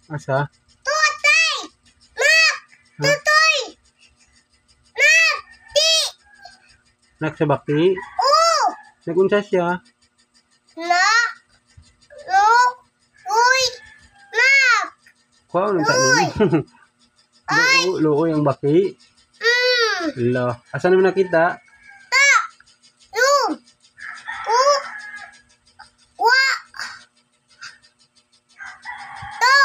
Asa? Tutay! Mak! Tutoy! Mak! Di! Nak sa baki? Oo! Nagunsa siya? Na! Lo! Uy! Mak! Kuha nang tanin. Luoy ang baki. Ala, asa naman nakita? Ta! Lu! U! Wa! To!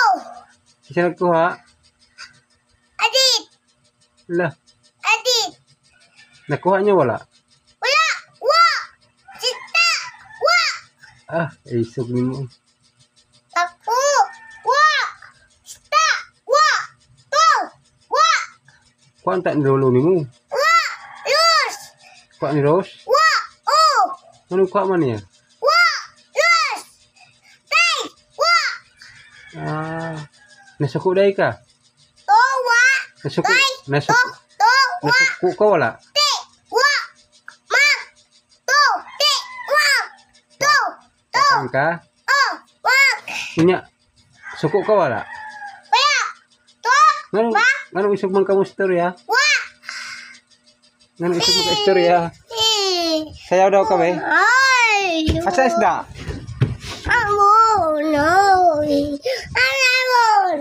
Isa nagkuha? Adit! Ala, Adit! nakuha niya wala? Wala! Wa! Sita! Wa! Ah, isog ni mo. Ako! Wa! Sta! Wa! To! Wa! Kuha ang ni lolo ni mo. Wa! Lus! Kuha ni Rose? Wa! O! Anong kuha man niya? Wa! Lus! Tay! Wa! Ah, nasuko dahi ka? To! Wa! Nasuko? Tay! Nasuko? To! Wa! Nasuko ka wala? Ti! Wa! Mak! To! Ti! Wa! To! To! Saan ka? O! Wa! Kunya, suko ka wala? Wala! To! Nganong isog man ka mo istorya? Wa! Nganong isog mo ka istorya? Sayaw daw ka be? Ay! Asa isda? Amo! No! Alamon!